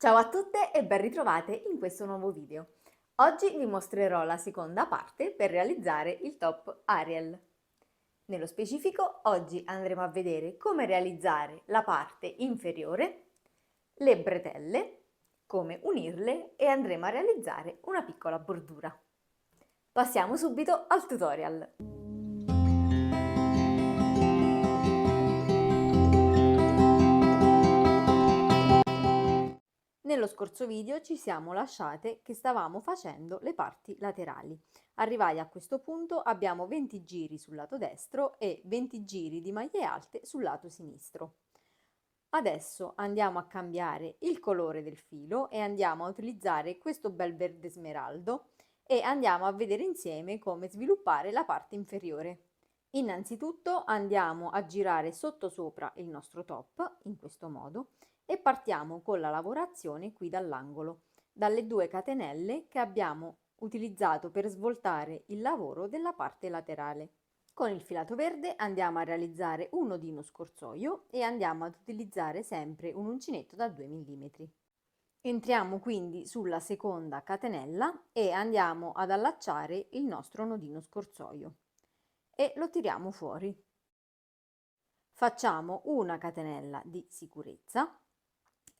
Ciao a tutte e ben ritrovate in questo nuovo video. Oggi vi mostrerò la seconda parte per realizzare il top Ariel. Nello specifico, oggi andremo a vedere come realizzare la parte inferiore, le bretelle, come unirle e andremo a realizzare una piccola bordura. Passiamo subito al tutorial. Nello scorso video ci siamo lasciate che stavamo facendo le parti laterali. Arrivati a questo punto abbiamo 20 giri sul lato destro e 20 giri di maglie alte sul lato sinistro. Adesso andiamo a cambiare il colore del filo e andiamo a utilizzare questo bel verde smeraldo e andiamo a vedere insieme come sviluppare la parte inferiore. Innanzitutto andiamo a girare sottosopra il nostro top in questo modo e partiamo con la lavorazione qui dall'angolo, dalle 2 catenelle che abbiamo utilizzato per svoltare il lavoro della parte laterale. Con il filato verde andiamo a realizzare un nodino scorsoio e andiamo ad utilizzare sempre un uncinetto da 2 mm. Entriamo quindi sulla seconda catenella e andiamo ad allacciare il nostro nodino scorsoio e lo tiriamo fuori. Facciamo una catenella di sicurezza,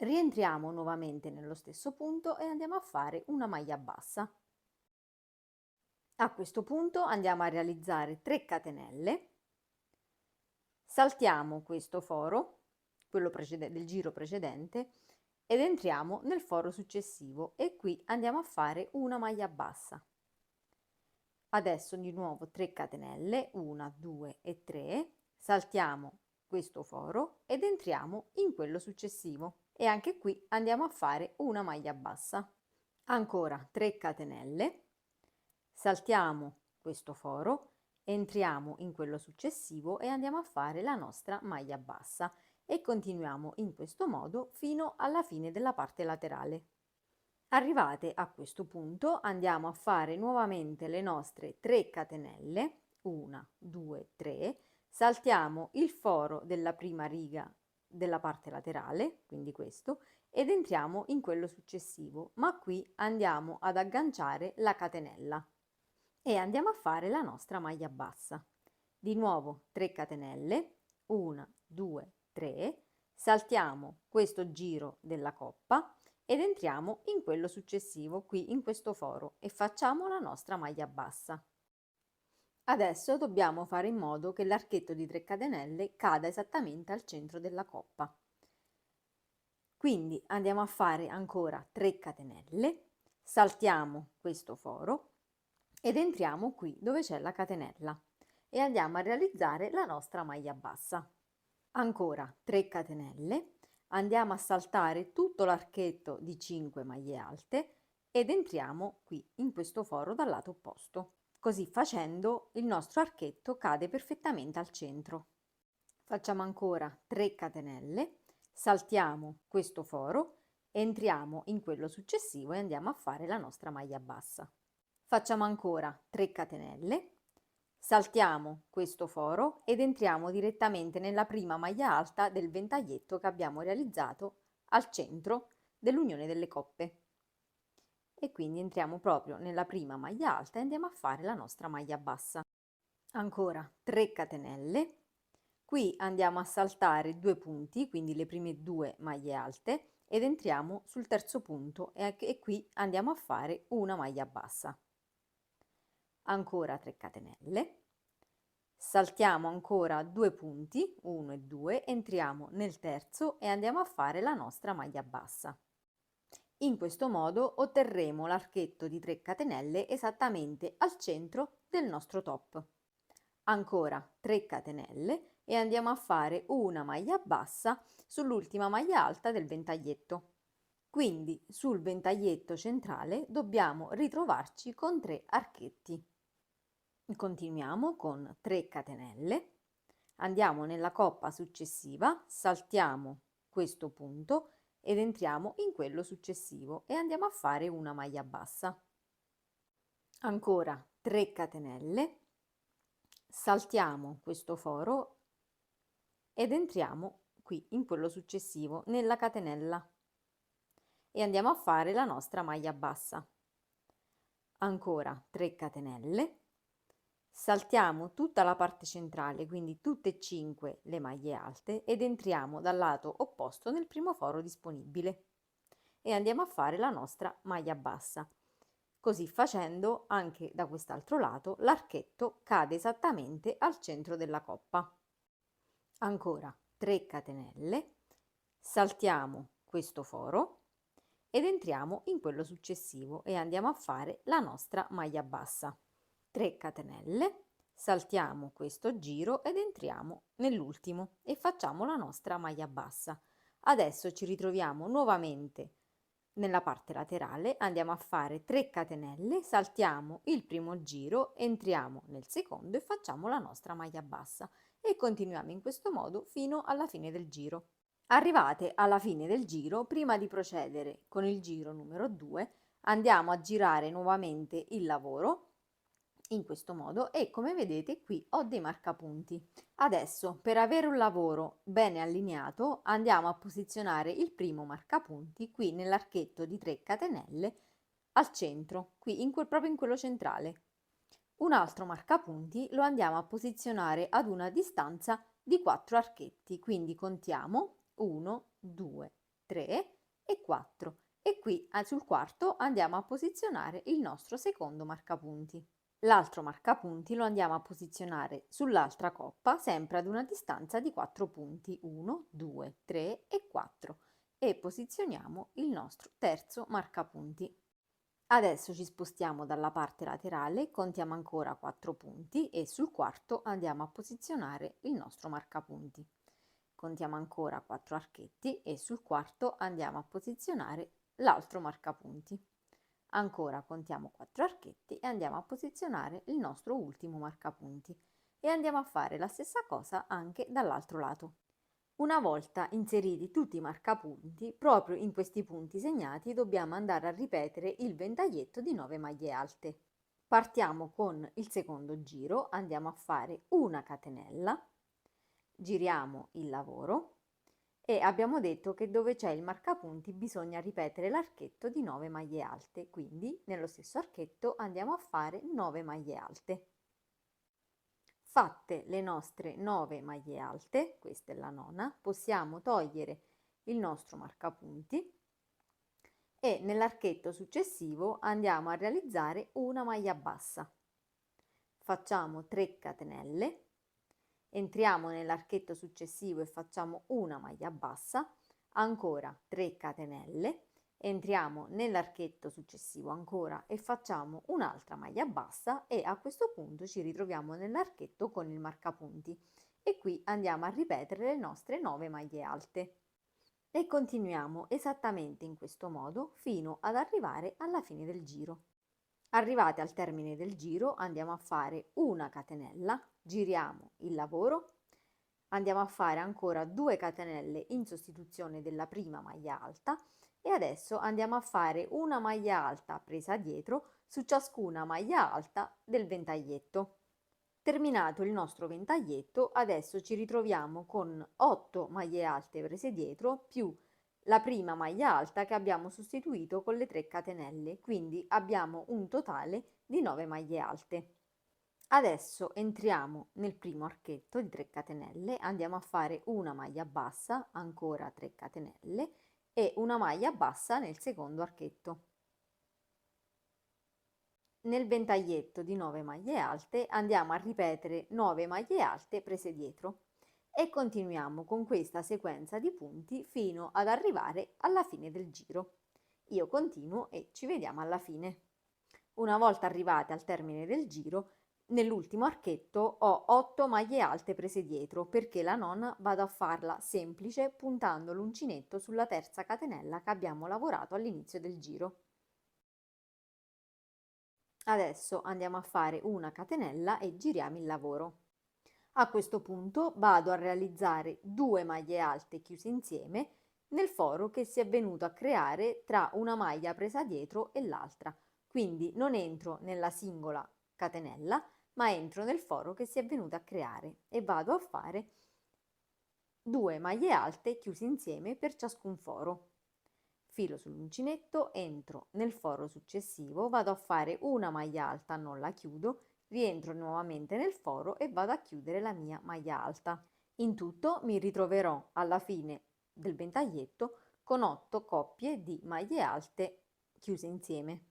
rientriamo nuovamente nello stesso punto e andiamo a fare una maglia bassa. A questo punto andiamo a realizzare 3 catenelle, saltiamo questo foro, quello del giro precedente, ed entriamo nel foro successivo e qui andiamo a fare una maglia bassa. Adesso di nuovo 3 catenelle, 1, 2 e 3, saltiamo questo foro ed entriamo in quello successivo e anche qui andiamo a fare una maglia bassa. Ancora 3 catenelle, saltiamo questo foro, entriamo in quello successivo e andiamo a fare la nostra maglia bassa e continuiamo in questo modo fino alla fine della parte laterale. Arrivate a questo punto andiamo a fare nuovamente le nostre 3 catenelle, 1, 2, 3, saltiamo il foro della prima riga della parte laterale, quindi questo, ed entriamo in quello successivo, ma qui andiamo ad agganciare la catenella e andiamo a fare la nostra maglia bassa. Di nuovo 3 catenelle, 1, 2, 3, saltiamo questo giro della coppa ed entriamo in quello successivo qui in questo foro e facciamo la nostra maglia bassa. Adesso dobbiamo fare in modo che l'archetto di 3 catenelle cada esattamente al centro della coppa. Quindi andiamo a fare ancora 3 catenelle, saltiamo questo foro ed entriamo qui dove c'è la catenella e andiamo a realizzare la nostra maglia bassa. Ancora 3 catenelle, andiamo a saltare tutto l'archetto di 5 maglie alte ed entriamo qui in questo foro dal lato opposto. Così facendo il nostro archetto cade perfettamente al centro. Facciamo ancora 3 catenelle, saltiamo questo foro, entriamo in quello successivo e andiamo a fare la nostra maglia bassa. Facciamo ancora 3 catenelle, saltiamo questo foro ed entriamo direttamente nella prima maglia alta del ventaglietto che abbiamo realizzato al centro dell'unione delle coppe. E quindi entriamo proprio nella prima maglia alta e andiamo a fare la nostra maglia bassa. Ancora 3 catenelle, qui andiamo a saltare 2 punti, quindi le prime 2 maglie alte, ed entriamo sul terzo punto e qui andiamo a fare una maglia bassa. Ancora 3 catenelle, saltiamo ancora 2 punti, 1 e 2, entriamo nel terzo e andiamo a fare la nostra maglia bassa. In questo modo otterremo l'archetto di 3 catenelle esattamente al centro del nostro top. Ancora 3 catenelle e andiamo a fare una maglia bassa sull'ultima maglia alta del ventaglietto. Quindi sul ventaglietto centrale dobbiamo ritrovarci con 3 archetti. Continuiamo con 3 catenelle, andiamo nella coppa successiva, saltiamo questo punto ed entriamo in quello successivo e andiamo a fare una maglia bassa. Ancora 3 catenelle, saltiamo questo foro ed entriamo qui in quello successivo nella catenella e andiamo a fare la nostra maglia bassa. Ancora 3 catenelle, saltiamo tutta la parte centrale, quindi tutte e 5 le maglie alte, ed entriamo dal lato opposto nel primo foro disponibile e andiamo a fare la nostra maglia bassa. Così facendo, anche da quest'altro lato, l'archetto cade esattamente al centro della coppa. Ancora 3 catenelle, saltiamo questo foro ed entriamo in quello successivo e andiamo a fare la nostra maglia bassa. 3 catenelle, saltiamo questo giro ed entriamo nell'ultimo e facciamo la nostra maglia bassa. Adesso ci ritroviamo nuovamente nella parte laterale, andiamo a fare 3 catenelle, saltiamo il primo giro, entriamo nel secondo e facciamo la nostra maglia bassa e continuiamo in questo modo fino alla fine del giro. Arrivate alla fine del giro, prima di procedere con il giro numero 2, andiamo a girare nuovamente il lavoro in questo modo e come vedete qui ho dei marcapunti. Adesso per avere un lavoro bene allineato andiamo a posizionare il primo marcapunti qui nell'archetto di 3 catenelle al centro, qui proprio in quello centrale. Un altro marcapunti lo andiamo a posizionare ad una distanza di 4 archetti, quindi contiamo 1, 2, 3 e 4 e qui sul quarto andiamo a posizionare il nostro secondo marcapunti. L'altro marcapunti lo andiamo a posizionare sull'altra coppa, sempre ad una distanza di 4 punti, 1, 2, 3 e 4 e posizioniamo il nostro terzo marcapunti. Adesso ci spostiamo dalla parte laterale, contiamo ancora 4 punti e sul quarto andiamo a posizionare il nostro marcapunti. Contiamo ancora 4 archetti e sul quarto andiamo a posizionare l'altro marcapunti. Ancora contiamo 4 archetti e andiamo a posizionare il nostro ultimo marcapunti e andiamo a fare la stessa cosa anche dall'altro lato. Una volta inseriti tutti i marcapunti, proprio in questi punti segnati dobbiamo andare a ripetere il ventaglietto di 9 maglie alte. Partiamo con il secondo giro, andiamo a fare una catenella, giriamo il lavoro e abbiamo detto che dove c'è il marcapunti bisogna ripetere l'archetto di 9 maglie alte, quindi nello stesso archetto andiamo a fare 9 maglie alte. Fatte le nostre 9 maglie alte, questa è la nona, possiamo togliere il nostro marcapunti e nell'archetto successivo andiamo a realizzare una maglia bassa. Facciamo 3 catenelle, entriamo nell'archetto successivo e facciamo una maglia bassa, ancora 3 catenelle, entriamo nell'archetto successivo ancora e facciamo un'altra maglia bassa e a questo punto ci ritroviamo nell'archetto con il marcapunti e qui andiamo a ripetere le nostre 9 maglie alte e continuiamo esattamente in questo modo fino ad arrivare alla fine del giro. Arrivati al termine del giro andiamo a fare una catenella, giriamo il lavoro, andiamo a fare ancora 2 catenelle in sostituzione della prima maglia alta e adesso andiamo a fare una maglia alta presa dietro su ciascuna maglia alta del ventaglietto. Terminato il nostro ventaglietto, adesso ci ritroviamo con 8 maglie alte prese dietro più la prima maglia alta che abbiamo sostituito con le 3 catenelle, quindi abbiamo un totale di 9 maglie alte. Adesso entriamo nel primo archetto di 3 catenelle, andiamo a fare una maglia bassa, ancora 3 catenelle e una maglia bassa nel secondo archetto. Nel ventaglietto di 9 maglie alte andiamo a ripetere 9 maglie alte prese dietro e continuiamo con questa sequenza di punti fino ad arrivare alla fine del giro. Io continuo e ci vediamo alla fine. Una volta arrivate al termine del giro, nell'ultimo archetto ho 8 maglie alte prese dietro perché la nona vado a farla semplice puntando l'uncinetto sulla terza catenella che abbiamo lavorato all'inizio del giro. Adesso andiamo a fare una catenella e giriamo il lavoro. A questo punto vado a realizzare 2 maglie alte chiuse insieme nel foro che si è venuto a creare tra una maglia presa dietro e l'altra. Quindi non entro nella singola catenella, ma entro nel foro che si è venuto a creare e vado a fare 2 maglie alte chiuse insieme per ciascun foro. filo sull'uncinetto, entro nel foro successivo, vado a fare una maglia alta, non la chiudo, rientro nuovamente nel foro e vado a chiudere la mia maglia alta. In tutto mi ritroverò alla fine del ventaglietto con 8 coppie di maglie alte chiuse insieme.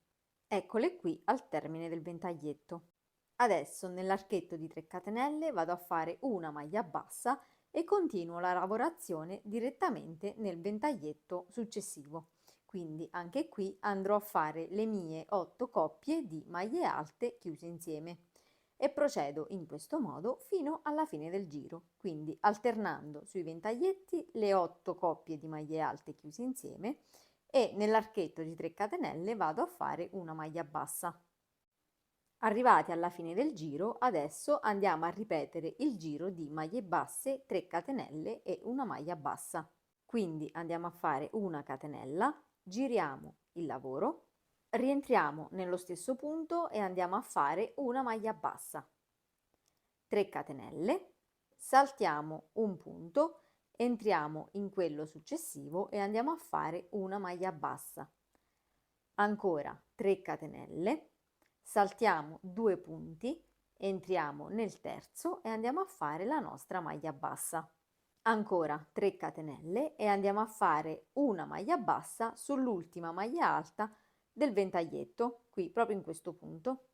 Eccole qui al termine del ventaglietto. Adesso nell'archetto di 3 catenelle vado a fare una maglia bassa e continuo la lavorazione direttamente nel ventaglietto successivo. Quindi anche qui andrò a fare le mie 8 coppie di maglie alte chiuse insieme e procedo in questo modo fino alla fine del giro, quindi alternando sui ventaglietti le 8 coppie di maglie alte chiuse insieme e nell'archetto di 3 catenelle vado a fare una maglia bassa. Arrivati alla fine del giro, adesso andiamo a ripetere il giro di maglie basse, 3 catenelle e una maglia bassa. Quindi andiamo a fare una catenella, giriamo il lavoro, rientriamo nello stesso punto e andiamo a fare una maglia bassa, 3 catenelle, saltiamo un punto, entriamo in quello successivo e andiamo a fare una maglia bassa, ancora 3 catenelle, saltiamo 2 punti, entriamo nel terzo e andiamo a fare la nostra maglia bassa. Ancora 3 catenelle e andiamo a fare una maglia bassa sull'ultima maglia alta del ventaglietto, qui proprio in questo punto.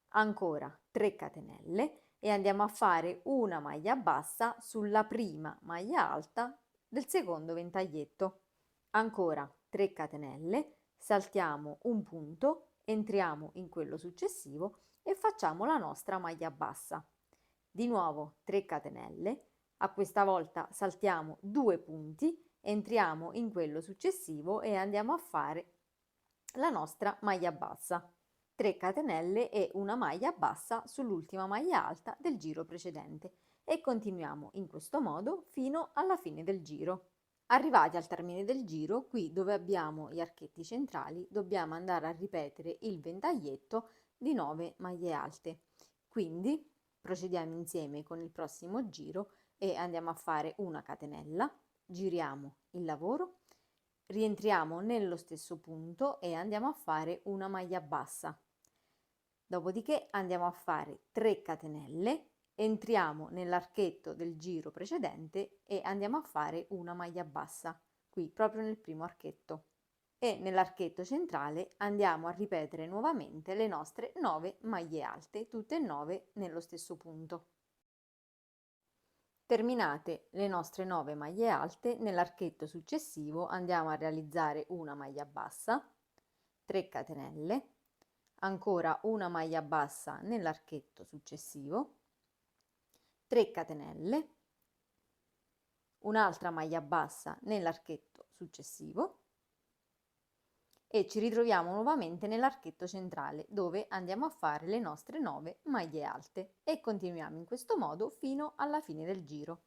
Ancora 3 catenelle e andiamo a fare una maglia bassa sulla prima maglia alta del secondo ventaglietto. Ancora 3 catenelle, saltiamo un punto, entriamo in quello successivo e facciamo la nostra maglia bassa. Di nuovo 3 catenelle, a questa volta saltiamo 2 punti, entriamo in quello successivo e andiamo a fare la nostra maglia bassa. 3 catenelle e una maglia bassa sull'ultima maglia alta del giro precedente e continuiamo in questo modo fino alla fine del giro. Arrivati al termine del giro, qui dove abbiamo gli archetti centrali, dobbiamo andare a ripetere il ventaglietto di 9 maglie alte. Quindi procediamo insieme con il prossimo giro e andiamo a fare una catenella, giriamo il lavoro, rientriamo nello stesso punto e andiamo a fare una maglia bassa. Dopodiché andiamo a fare 3 catenelle, entriamo nell'archetto del giro precedente e andiamo a fare una maglia bassa, qui proprio nel primo archetto. E nell'archetto centrale andiamo a ripetere nuovamente le nostre 9 maglie alte, tutte e 9 nello stesso punto. Terminate le nostre 9 maglie alte, nell'archetto successivo andiamo a realizzare una maglia bassa, 3 catenelle, ancora una maglia bassa nell'archetto successivo, 3 catenelle, un'altra maglia bassa nell'archetto successivo e ci ritroviamo nuovamente nell'archetto centrale dove andiamo a fare le nostre 9 maglie alte e continuiamo in questo modo fino alla fine del giro.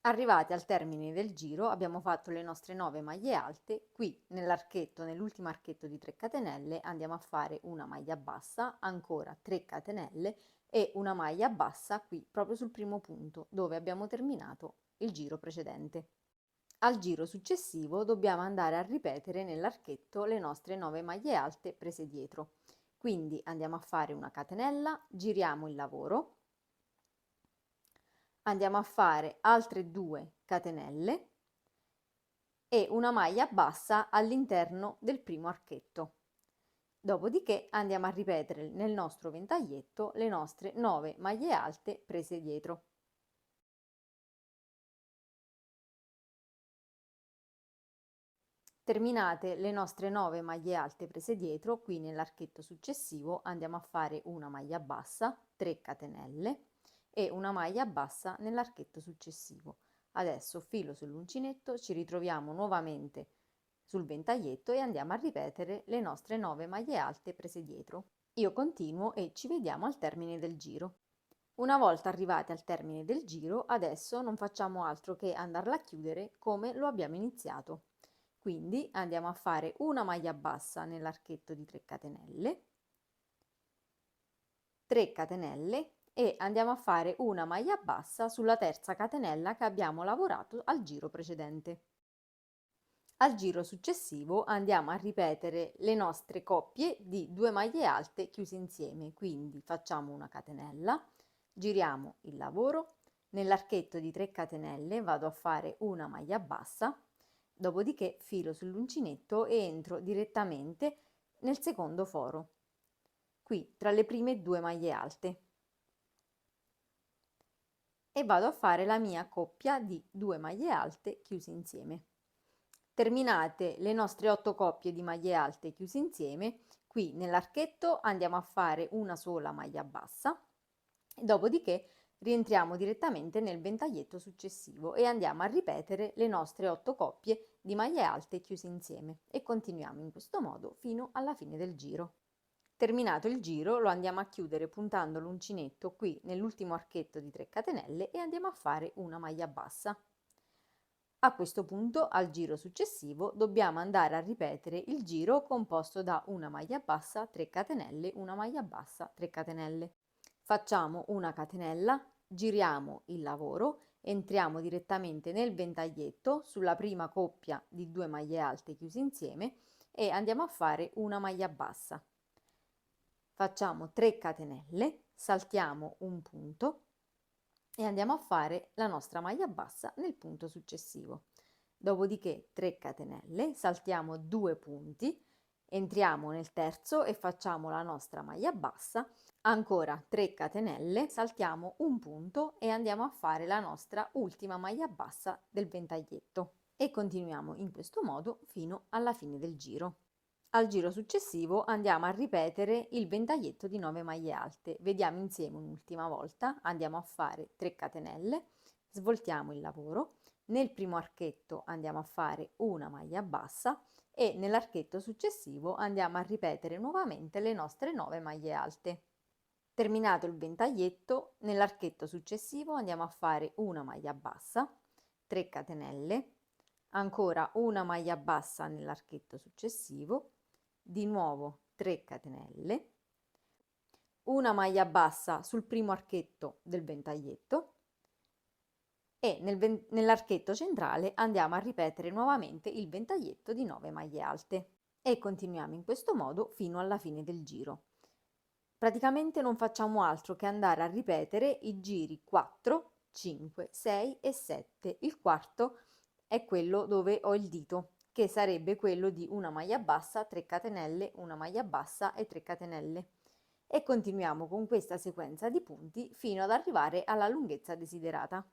Arrivati al termine del giro abbiamo fatto le nostre 9 maglie alte, qui nell'archetto, nell'ultimo archetto di 3 catenelle andiamo a fare una maglia bassa, ancora 3 catenelle e una maglia bassa qui proprio sul primo punto dove abbiamo terminato il giro precedente. Al giro successivo dobbiamo andare a ripetere nell'archetto le nostre 9 maglie alte prese dietro. Quindi andiamo a fare una catenella, giriamo il lavoro, andiamo a fare altre 2 catenelle e una maglia bassa all'interno del primo archetto. Dopodiché andiamo a ripetere nel nostro ventaglietto le nostre 9 maglie alte prese dietro. Terminate le nostre 9 maglie alte prese dietro, qui nell'archetto successivo andiamo a fare una maglia bassa, 3 catenelle e una maglia bassa nell'archetto successivo. Adesso filo sull'uncinetto, ci ritroviamo nuovamente sul ventaglietto e andiamo a ripetere le nostre 9 maglie alte prese dietro. Io continuo e ci vediamo al termine del giro. Una volta arrivati al termine del giro, adesso non facciamo altro che andarla a chiudere come lo abbiamo iniziato. Quindi andiamo a fare una maglia bassa nell'archetto di 3 catenelle, 3 catenelle e andiamo a fare una maglia bassa sulla terza catenella che abbiamo lavorato al giro precedente. Al giro successivo andiamo a ripetere le nostre coppie di 2 maglie alte chiuse insieme, quindi facciamo una catenella, giriamo il lavoro, nell'archetto di 3 catenelle vado a fare una maglia bassa, dopodiché filo sull'uncinetto e entro direttamente nel secondo foro, qui tra le prime 2 maglie alte, e vado a fare la mia coppia di 2 maglie alte chiuse insieme. Terminate le nostre 8 coppie di maglie alte chiuse insieme, qui nell'archetto andiamo a fare una sola maglia bassa, dopodiché rientriamo direttamente nel ventaglietto successivo e andiamo a ripetere le nostre 8 coppie di maglie alte chiuse insieme e continuiamo in questo modo fino alla fine del giro. Terminato il giro lo andiamo a chiudere puntando l'uncinetto qui nell'ultimo archetto di 3 catenelle e andiamo a fare una maglia bassa. A questo punto, al giro successivo, dobbiamo andare a ripetere il giro composto da una maglia bassa, 3 catenelle, una maglia bassa, 3 catenelle. Facciamo una catenella, giriamo il lavoro, entriamo direttamente nel ventaglietto sulla prima coppia di 2 maglie alte chiuse insieme e andiamo a fare una maglia bassa. Facciamo 3 catenelle, saltiamo un punto e andiamo a fare la nostra maglia bassa nel punto successivo. Dopodiché 3 catenelle, saltiamo 2 punti, entriamo nel terzo e facciamo la nostra maglia bassa, ancora 3 catenelle, saltiamo un punto e andiamo a fare la nostra ultima maglia bassa del ventaglietto e continuiamo in questo modo fino alla fine del giro. Al giro successivo andiamo a ripetere il ventaglietto di 9 maglie alte. Vediamo insieme un'ultima volta, andiamo a fare 3 catenelle, svoltiamo il lavoro, nel primo archetto andiamo a fare una maglia bassa e nell'archetto successivo andiamo a ripetere nuovamente le nostre 9 maglie alte. Terminato il ventaglietto, nell'archetto successivo andiamo a fare una maglia bassa, 3 catenelle, ancora una maglia bassa nell'archetto successivo, di nuovo 3 catenelle, una maglia bassa sul primo archetto del ventaglietto e nell'archetto centrale andiamo a ripetere nuovamente il ventaglietto di 9 maglie alte e continuiamo in questo modo fino alla fine del giro. Praticamente non facciamo altro che andare a ripetere i giri 4, 5, 6 e 7. Il quarto è quello dove ho il dito, che sarebbe quello di una maglia bassa, 3 catenelle, una maglia bassa e 3 catenelle. E continuiamo con questa sequenza di punti fino ad arrivare alla lunghezza desiderata.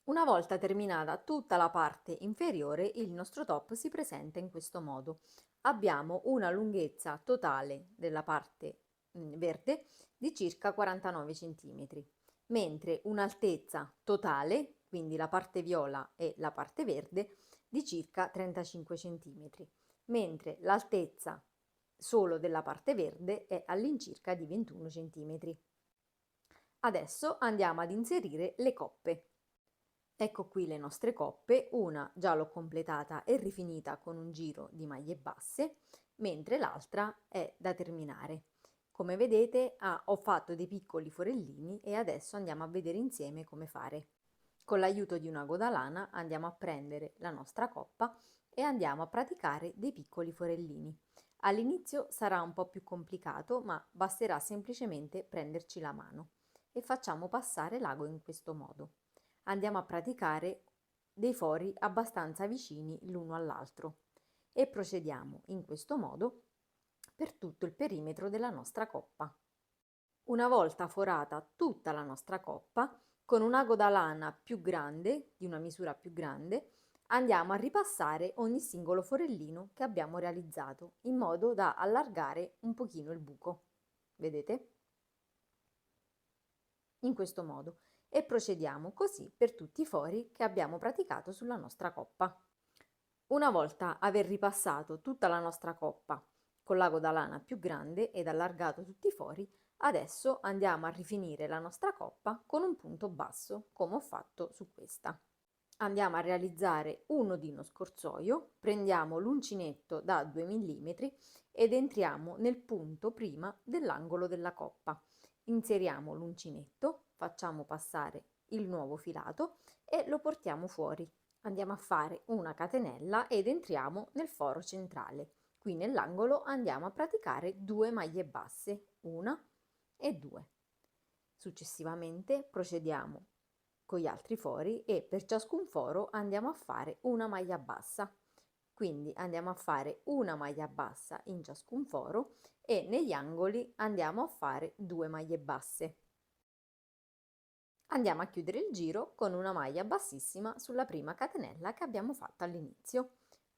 Una volta terminata tutta la parte inferiore, il nostro top si presenta in questo modo. Abbiamo una lunghezza totale della parte verde di circa 49 cm, mentre un'altezza totale, quindi la parte viola e la parte verde, di circa 35 cm, mentre l'altezza solo della parte verde è all'incirca di 21 cm. Adesso andiamo ad inserire le coppe. Ecco qui le nostre coppe, una già l'ho completata e rifinita con un giro di maglie basse, mentre l'altra è da terminare. Come vedete ho fatto dei piccoli forellini e adesso andiamo a vedere insieme come fare. Con l'aiuto di una godalana andiamo a prendere la nostra coppa e andiamo a praticare dei piccoli forellini. All'inizio sarà un po' più complicato, ma basterà semplicemente prenderci la mano e facciamo passare l'ago in questo modo. Andiamo a praticare dei fori abbastanza vicini l'uno all'altro e procediamo in questo modo per tutto il perimetro della nostra coppa. Una volta forata tutta la nostra coppa, con un ago da lana più grande, di una misura più grande, andiamo a ripassare ogni singolo forellino che abbiamo realizzato in modo da allargare un pochino il buco. Vedete? In questo modo. E procediamo così per tutti i fori che abbiamo praticato sulla nostra coppa. Una volta aver ripassato tutta la nostra coppa con l'ago da lana più grande ed allargato tutti i fori, adesso andiamo a rifinire la nostra coppa con un punto basso, come ho fatto su questa. Andiamo a realizzare un nodino scorsoio, prendiamo l'uncinetto da 2 mm ed entriamo nel punto prima dell'angolo della coppa. Inseriamo l'uncinetto, facciamo passare il nuovo filato e lo portiamo fuori. Andiamo a fare una catenella ed entriamo nel foro centrale. Qui nell'angolo andiamo a praticare 2 maglie basse, una e 2. Successivamente procediamo con gli altri fori e per ciascun foro andiamo a fare una maglia bassa. Quindi andiamo a fare una maglia bassa in ciascun foro e negli angoli andiamo a fare 2 maglie basse. Andiamo a chiudere il giro con una maglia bassissima sulla prima catenella che abbiamo fatto all'inizio.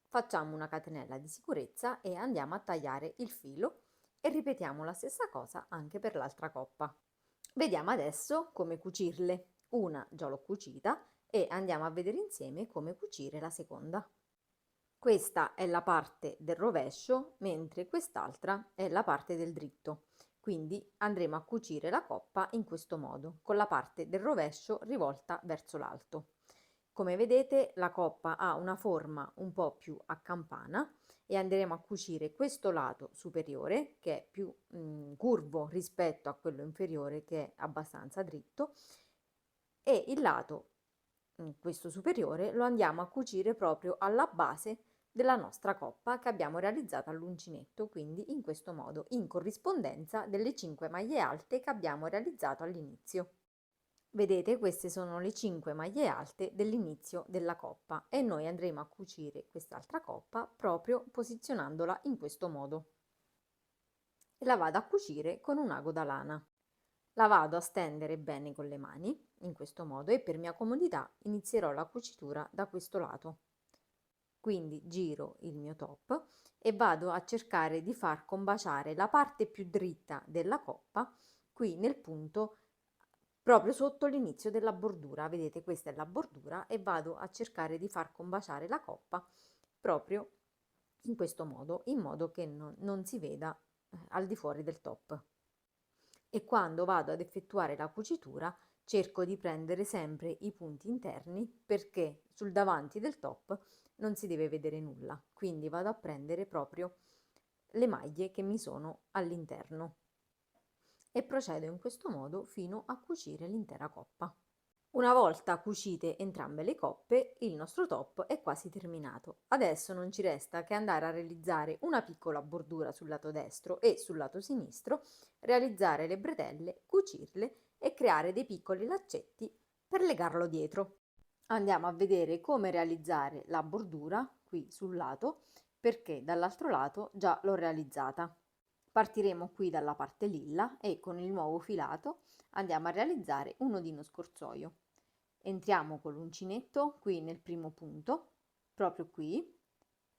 Facciamo una catenella di sicurezza e andiamo a tagliare il filo e ripetiamo la stessa cosa anche per l'altra coppa. Vediamo adesso come cucirle. Una già l'ho cucita e andiamo a vedere insieme come cucire la seconda. Questa è la parte del rovescio, mentre quest'altra è la parte del dritto. Quindi andremo a cucire la coppa in questo modo, con la parte del rovescio rivolta verso l'alto. Come vedete, la coppa ha una forma un po' più a campana e andremo a cucire questo lato superiore, che è più curvo rispetto a quello inferiore, che è abbastanza dritto, e il lato questo superiore lo andiamo a cucire proprio alla base della nostra coppa che abbiamo realizzato all'uncinetto, quindi in questo modo, in corrispondenza delle 5 maglie alte che abbiamo realizzato all'inizio. Vedete, queste sono le 5 maglie alte dell'inizio della coppa e noi andremo a cucire quest'altra coppa proprio posizionandola in questo modo. E la vado a cucire con un ago da lana. La vado a stendere bene con le mani, in questo modo, e per mia comodità inizierò la cucitura da questo lato. Quindi giro il mio top e vado a cercare di far combaciare la parte più dritta della coppa qui nel punto proprio sotto l'inizio della bordura. Vedete, questa è la bordura e vado a cercare di far combaciare la coppa proprio in questo modo, in modo che non si veda al di fuori del top. E quando vado ad effettuare la cucitura cerco di prendere sempre i punti interni perché sul davanti del top non si deve vedere nulla, quindi vado a prendere proprio le maglie che mi sono all'interno e procedo in questo modo fino a cucire l'intera coppa. Una volta cucite entrambe le coppe, il nostro top è quasi terminato. Adesso non ci resta che andare a realizzare una piccola bordura sul lato destro e sul lato sinistro, realizzare le bretelle, cucirle e creare dei piccoli laccetti per legarlo dietro. Andiamo a vedere come realizzare la bordura qui sul lato, perché dall'altro lato già l'ho realizzata. Partiremo qui dalla parte lilla e con il nuovo filato andiamo a realizzare un nodino scorsoio. Entriamo con l'uncinetto qui nel primo punto, proprio qui,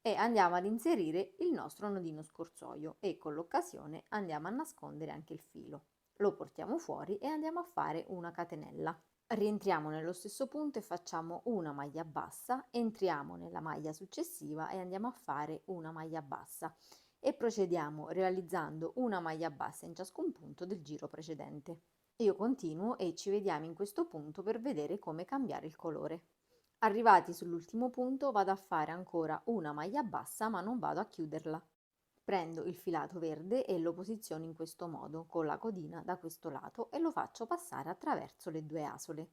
e andiamo ad inserire il nostro nodino scorsoio e con l'occasione andiamo a nascondere anche il filo. Lo portiamo fuori e andiamo a fare una catenella. Rientriamo nello stesso punto e facciamo una maglia bassa, entriamo nella maglia successiva e andiamo a fare una maglia bassa e procediamo realizzando una maglia bassa in ciascun punto del giro precedente. Io continuo e ci vediamo in questo punto per vedere come cambiare il colore. Arrivati sull'ultimo punto vado a fare ancora una maglia bassa ma non vado a chiuderla. Prendo il filato verde e lo posiziono in questo modo con la codina da questo lato e lo faccio passare attraverso le due asole.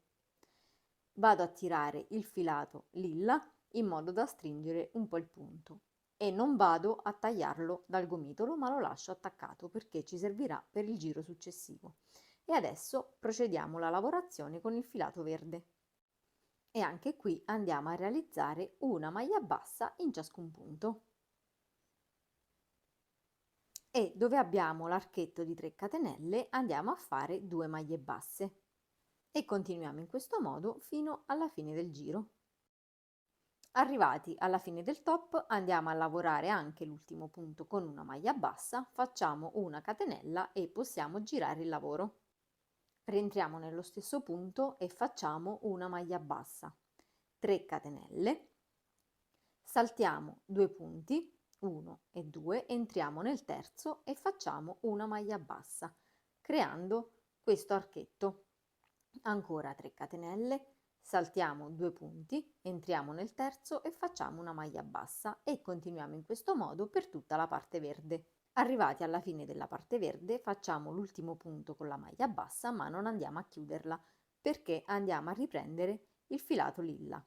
Vado a tirare il filato lilla in modo da stringere un po' il punto e non vado a tagliarlo dal gomitolo ma lo lascio attaccato perché ci servirà per il giro successivo. E adesso procediamo alla lavorazione con il filato verde. E anche qui andiamo a realizzare una maglia bassa in ciascun punto. E dove abbiamo l'archetto di 3 catenelle andiamo a fare 2 maglie basse e continuiamo in questo modo fino alla fine del giro. Arrivati alla fine del top andiamo a lavorare anche l'ultimo punto con una maglia bassa, facciamo una catenella e possiamo girare il lavoro. Rientriamo nello stesso punto e facciamo una maglia bassa, 3 catenelle, saltiamo 2 punti, 1 e 2, entriamo nel terzo e facciamo una maglia bassa, creando questo archetto. Ancora 3 catenelle, saltiamo 2 punti, entriamo nel terzo e facciamo una maglia bassa e continuiamo in questo modo per tutta la parte verde. Arrivati alla fine della parte verde facciamo l'ultimo punto con la maglia bassa ma non andiamo a chiuderla perché andiamo a riprendere il filato lilla.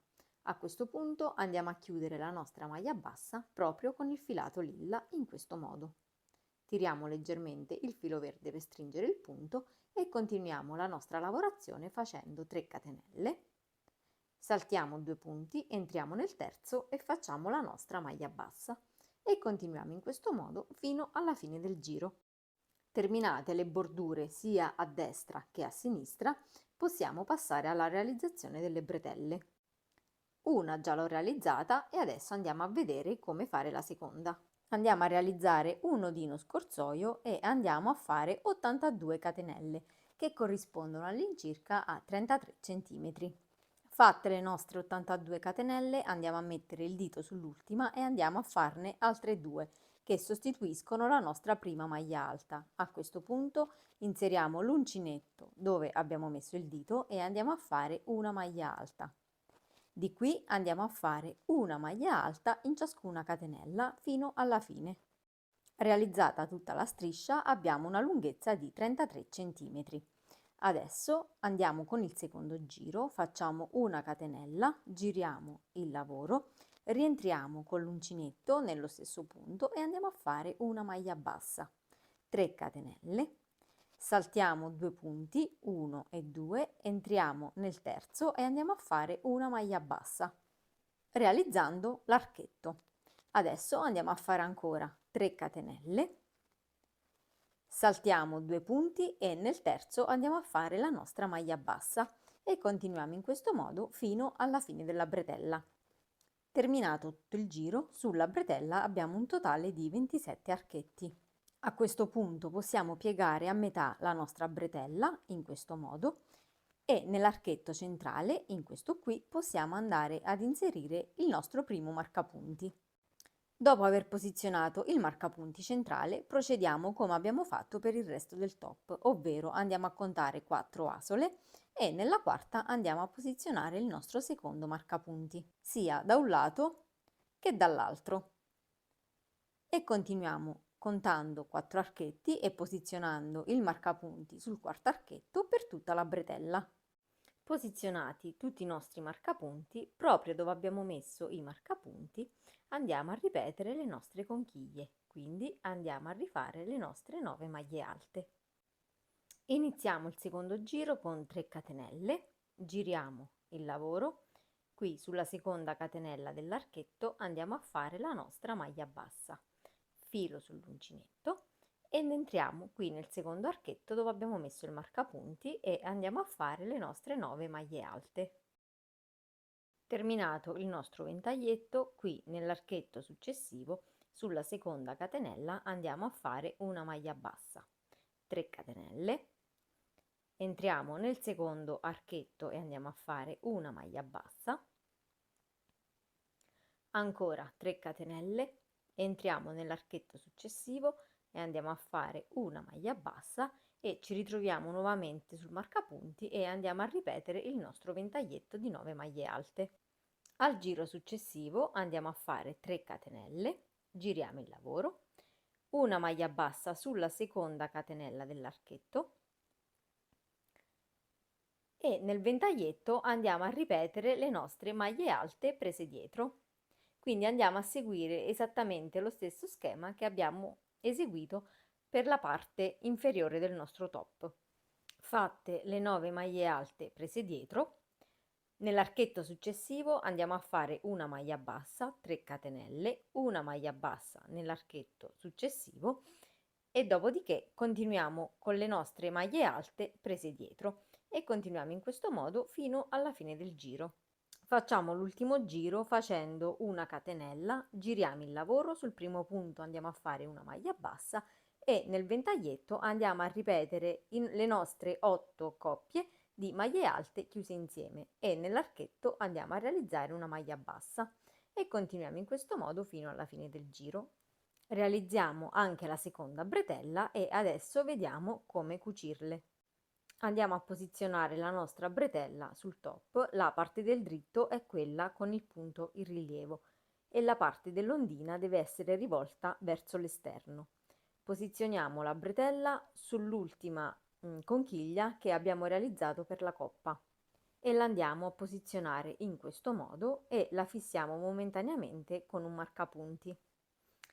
A questo punto andiamo a chiudere la nostra maglia bassa proprio con il filato lilla in questo modo. Tiriamo leggermente il filo verde per stringere il punto e continuiamo la nostra lavorazione facendo 3 catenelle, saltiamo 2 punti, entriamo nel terzo e facciamo la nostra maglia bassa e continuiamo in questo modo fino alla fine del giro. Terminate le bordure sia a destra che a sinistra, possiamo passare alla realizzazione delle bretelle. Una già l'ho realizzata e adesso andiamo a vedere come fare la seconda. Andiamo a realizzare un nodino scorsoio e andiamo a fare 82 catenelle che corrispondono all'incirca a 33 cm. Fatte le nostre 82 catenelle andiamo a mettere il dito sull'ultima e andiamo a farne altre due che sostituiscono la nostra prima maglia alta. A questo punto inseriamo l'uncinetto dove abbiamo messo il dito e andiamo a fare una maglia alta. Di qui andiamo a fare una maglia alta in ciascuna catenella fino alla fine. Realizzata tutta la striscia abbiamo una lunghezza di 33 cm. Adesso andiamo con il secondo giro, facciamo una catenella, giriamo il lavoro, rientriamo con l'uncinetto nello stesso punto e andiamo a fare una maglia bassa, 3 catenelle, saltiamo 2 punti, 1 e 2, entriamo nel terzo e andiamo a fare una maglia bassa, realizzando l'archetto. Adesso andiamo a fare ancora 3 catenelle, saltiamo 2 punti e nel terzo andiamo a fare la nostra maglia bassa e continuiamo in questo modo fino alla fine della bretella. Terminato tutto il giro, sulla bretella abbiamo un totale di 27 archetti. A questo punto possiamo piegare a metà la nostra bretella in questo modo e nell'archetto centrale, in questo qui, possiamo andare ad inserire il nostro primo marcapunti. Dopo aver posizionato il marcapunti centrale, procediamo come abbiamo fatto per il resto del top, ovvero andiamo a contare 4 asole e nella quarta andiamo a posizionare il nostro secondo marcapunti, sia da un lato che dall'altro. E continuiamo contando 4 archetti e posizionando il marcapunti sul quarto archetto per tutta la bretella. Posizionati tutti i nostri marcapunti, proprio dove abbiamo messo i marcapunti, andiamo a ripetere le nostre conchiglie, quindi andiamo a rifare le nostre 9 maglie alte. Iniziamo il secondo giro con 3 catenelle, giriamo il lavoro, qui sulla seconda catenella dell'archetto andiamo a fare la nostra maglia bassa, filo sull'uncinetto ed entriamo qui nel secondo archetto dove abbiamo messo il marcapunti e andiamo a fare le nostre 9 maglie alte. Terminato il nostro ventaglietto, qui nell'archetto successivo sulla seconda catenella andiamo a fare una maglia bassa, 3 catenelle, entriamo nel secondo archetto e andiamo a fare una maglia bassa, ancora 3 catenelle, entriamo nell'archetto successivo e andiamo a fare una maglia bassa e ci ritroviamo nuovamente sul marcapunti e andiamo a ripetere il nostro ventaglietto di 9 maglie alte. Al giro successivo andiamo a fare 3 catenelle, giriamo il lavoro, una maglia bassa sulla seconda catenella dell'archetto e nel ventaglietto andiamo a ripetere le nostre maglie alte prese dietro. Quindi andiamo a seguire esattamente lo stesso schema che abbiamo eseguito per la parte inferiore del nostro top. Fatte le 9 maglie alte prese dietro, nell'archetto successivo andiamo a fare una maglia bassa, 3 catenelle, una maglia bassa nell'archetto successivo e dopodiché continuiamo con le nostre maglie alte prese dietro e continuiamo in questo modo fino alla fine del giro. Facciamo l'ultimo giro facendo una catenella, giriamo il lavoro, sul primo punto andiamo a fare una maglia bassa e nel ventaglietto andiamo a ripetere le nostre 8 coppie di maglie alte chiuse insieme e nell'archetto andiamo a realizzare una maglia bassa e continuiamo in questo modo fino alla fine del giro. Realizziamo anche la seconda bretella e adesso vediamo come cucirle. Andiamo a posizionare la nostra bretella sul top, la parte del dritto è quella con il punto in rilievo e la parte dell'ondina deve essere rivolta verso l'esterno. Posizioniamo la bretella sull'ultima conchiglia che abbiamo realizzato per la coppa. e la andiamo a posizionare in questo modo e la fissiamo momentaneamente con un marcapunti.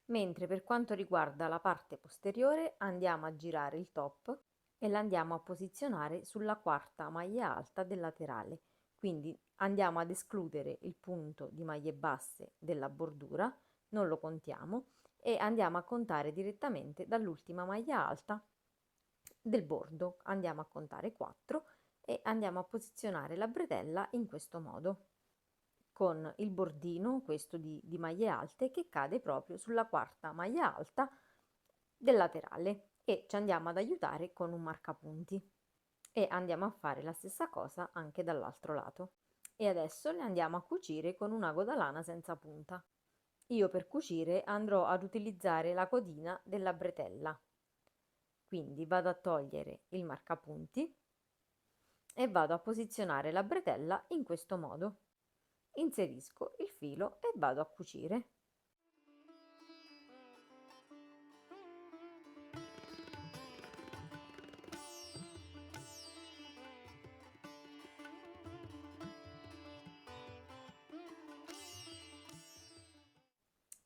Mentre per quanto riguarda la parte posteriore andiamo a girare il top e la andiamo a posizionare sulla quarta maglia alta del laterale. Quindi andiamo ad escludere il punto di maglie basse della bordura, non lo contiamo, e andiamo a contare direttamente dall'ultima maglia alta del bordo. Andiamo a contare 4 e andiamo a posizionare la bretella in questo modo, con il bordino, questo di maglie alte, che cade proprio sulla quarta maglia alta del laterale, e ci andiamo ad aiutare con un marcapunti e andiamo a fare la stessa cosa anche dall'altro lato. E adesso le andiamo a cucire con un ago da lana senza punta. Io per cucire andrò ad utilizzare la codina della bretella, quindi vado a togliere il marcapunti e vado a posizionare la bretella in questo modo. Inserisco il filo e vado a cucire.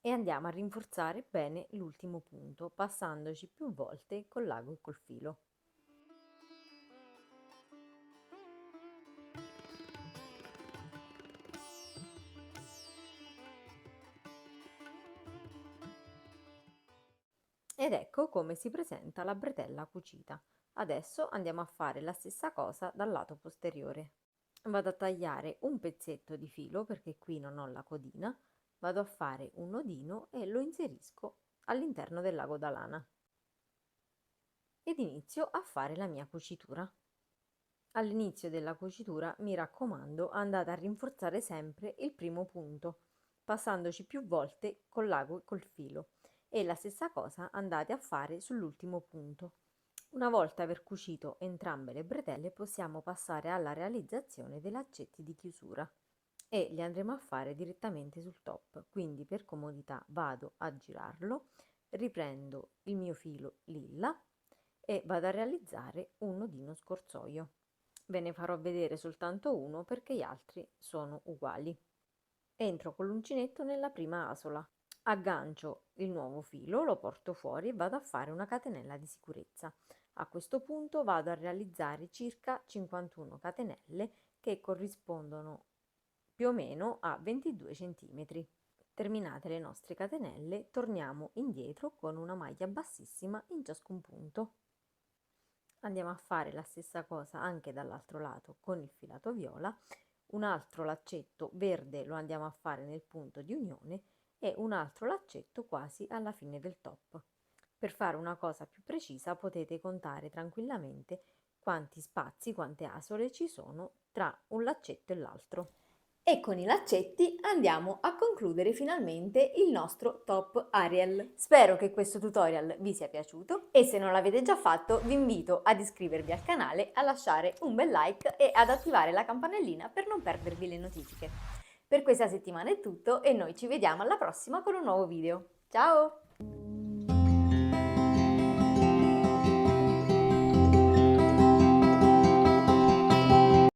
E andiamo a rinforzare bene l'ultimo punto, passandoci più volte con l'ago e col filo. Ed ecco come si presenta la bretella cucita. Adesso andiamo a fare la stessa cosa dal lato posteriore. Vado a tagliare un pezzetto di filo perché qui non ho la codina, vado a fare un nodino e lo inserisco all'interno del lago da lana ed inizio a fare la mia cucitura. All'inizio della cucitura, mi raccomando, andate a rinforzare sempre il primo punto, passandoci più volte con l'ago e col filo, e la stessa cosa andate a fare sull'ultimo punto. Una volta aver cucito entrambe le bretelle, possiamo passare alla realizzazione dei laccetti di chiusura e li andremo a fare direttamente sul top. Quindi per comodità vado a girarlo, riprendo il mio filo lilla e vado a realizzare un nodino scorsoio. Ve ne farò vedere soltanto uno perché gli altri sono uguali. Entro con l'uncinetto nella prima asola, aggancio il nuovo filo, lo porto fuori e vado a fare una catenella di sicurezza. A questo punto vado a realizzare circa 51 catenelle che corrispondono più o meno a 22 cm. Terminate le nostre catenelle, torniamo indietro con una maglia bassissima in ciascun punto. Andiamo a fare la stessa cosa anche dall'altro lato con il filato viola, un altro laccetto verde lo andiamo a fare nel punto di unione e un altro laccetto quasi alla fine del top. Per fare una cosa più precisa potete contare tranquillamente quanti spazi, quante asole ci sono tra un laccetto e l'altro. E con i laccetti andiamo a concludere finalmente il nostro top Ariel. Spero che questo tutorial vi sia piaciuto e se non l'avete già fatto vi invito ad iscrivervi al canale, a lasciare un bel like e ad attivare la campanellina per non perdervi le notifiche. Per questa settimana è tutto e noi ci vediamo alla prossima con un nuovo video. Ciao!